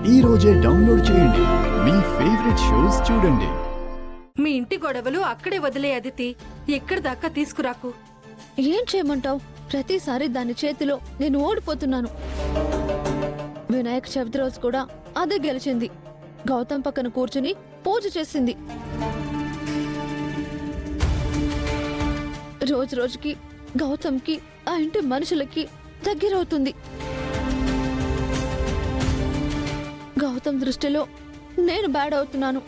ఈ రోజే డౌన్లోడ్ చేయండి. మీ ఫేవరెట్ షోస్ చూడండి. మీ ఇంటి గొడవలు అక్కడే వదిలే అదితి, ఎక్కడి దాకా తీసుకురాకు. ఏం చేయమంటావు? ప్రతిసారి దాని చేతిలో నేను ఓడిపోతున్నాను. వినాయక చవితి రోజు కూడా అదే గెలిచింది. గౌతమ్ పక్కన కూర్చుని పూజ చేసింది. రోజు రోజుకి గౌతమ్కి ఆ ఇంటి మనుషులకి దగ్గరవుతుంది. గౌతమ్ దృష్టిలో నేను బ్యాడ్ అవుతున్నాను.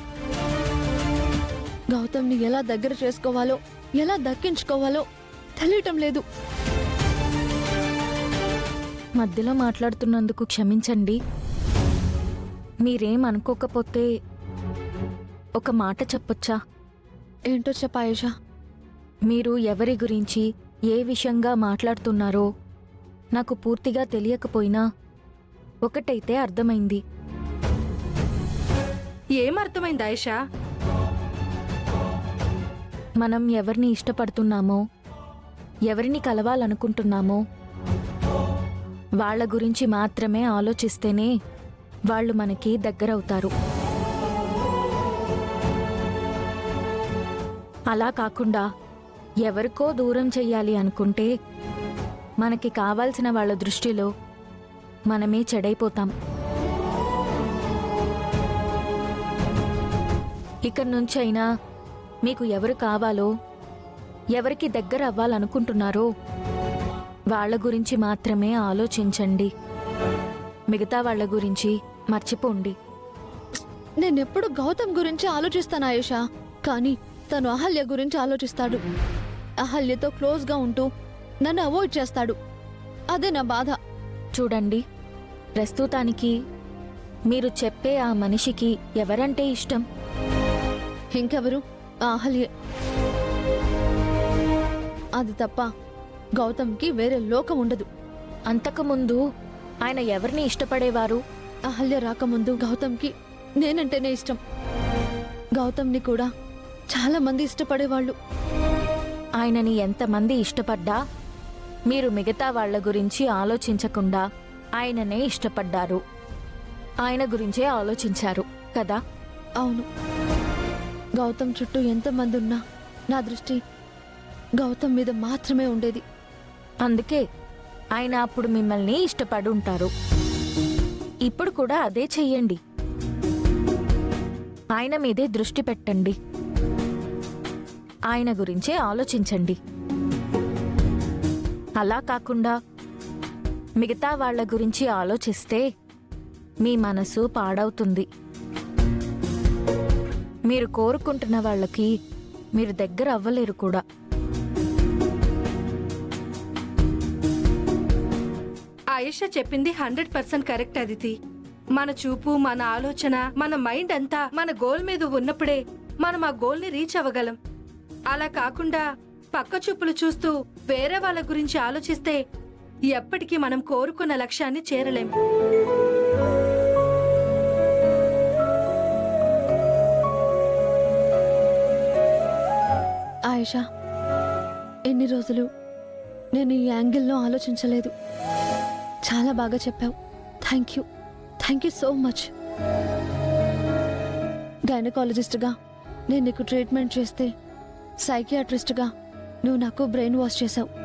గౌతమ్ని ఎలా దగ్గర చేసుకోవాలో, ఎలా దక్కించుకోవాలో తెలియటం లేదు. మధ్యలో మాట్లాడుతున్నందుకు క్షమించండి. మీరేం అనుకోకపోతే ఒక మాట చెప్పొచ్చా? ఏంటో చెప్పాయేషా? మీరు ఎవరి గురించి ఏ విషయంగా మాట్లాడుతున్నారో నాకు పూర్తిగా తెలియకపోయినా ఒకటైతే అర్థమైంది. ఏమర్థమైంది ఆయేషా? మనం ఎవరిని ఇష్టపడుతున్నామో, ఎవరిని కలవాలనుకుంటున్నామో వాళ్ళ గురించి మాత్రమే ఆలోచిస్తేనే వాళ్ళు మనకి దగ్గరవుతారు. అలా కాకుండా ఎవరికో దూరం చెయ్యాలి అనుకుంటే మనకి కావాల్సిన వాళ్ళ దృష్టిలో మనమే చెడైపోతాం. ఇక్కడి నుంచైనా మీకు ఎవరు కావాలో, ఎవరికి దగ్గర అవ్వాలనుకుంటున్నారో వాళ్ళ గురించి మాత్రమే ఆలోచించండి. మిగతా వాళ్ళ గురించి మర్చిపోండి. నేనెప్పుడు గౌతమ్ గురించి ఆలోచిస్తాను ఆయేషా, కానీ తను అహల్య గురించి ఆలోచిస్తాడు. అహల్యతో క్లోజ్గా ఉంటూ నన్ను అవాయిడ్ చేస్తాడు. అదే నా బాధ. చూడండి, ప్రస్తుతానికి మీరు చెప్పే ఆ మనిషికి ఎవరంటే ఇష్టం? ఇంకెవరు? ఆ అహల్యే. అది తప్ప గౌతమ్కి వేరే లోకం ఉండదు. అంతకుముందు ఆయన ఎవరిని ఇష్టపడేవారు? అహల్య రాకముందు గౌతమ్కి నేనంటేనే ఇష్టం. గౌతమ్ని కూడా చాలా మంది ఇష్టపడేవాళ్ళు. ఆయనని ఎంతమంది ఇష్టపడ్డా మీరు మిగతా వాళ్ళ గురించి ఆలోచించకుండా ఆయననే ఇష్టపడ్డారు. ఆయన గురించే ఆలోచించారు కదా? అవును. గౌతమ్ చుట్టూ ఎంతమంది ఉన్నా నా దృష్టి గౌతమ్ మీద మాత్రమే ఉండేది. అందుకే ఆయన అప్పుడు మిమ్మల్ని ఇష్టపడి ఉంటారు. ఇప్పుడు కూడా అదే చెయ్యండి. ఆయన మీదే దృష్టి పెట్టండి. ఆయన గురించే ఆలోచించండి. అలా కాకుండా మిగతా వాళ్ళ గురించి ఆలోచిస్తే మీ మనసు పాడవుతుంది. మీరు కోరుకుంటున్న వాళ్ళకి మీరు దగ్గర అవ్వలేరు కూడా. ఆయేషా చెప్పింది 100% కరెక్ట్ అదితి. మన చూపు, మన ఆలోచన, మన మైండ్ అంతా మన గోల్ మీద ఉన్నప్పుడే మనం ఆ గోల్ ని రీచ్ అవ్వగలం. అలా కాకుండా పక్క చూపులు చూస్తూ వేరే వాళ్ళ గురించి ఆలోచిస్తే ఎప్పటికీ మనం కోరుకున్న లక్ష్యాన్ని చేరలేం. ఆయేషా, ఎన్ని రోజులు నేను ఈ యాంగిల్లో ఆలోచించలేదు. చాలా బాగా చెప్పావు. Thank you so much. గైనకాలజిస్ట్గా నేను నీకు ట్రీట్మెంట్ చేస్తే, సైకియాట్రిస్ట్గా నువ్వు నాకు బ్రెయిన్ వాష్ చేశావు.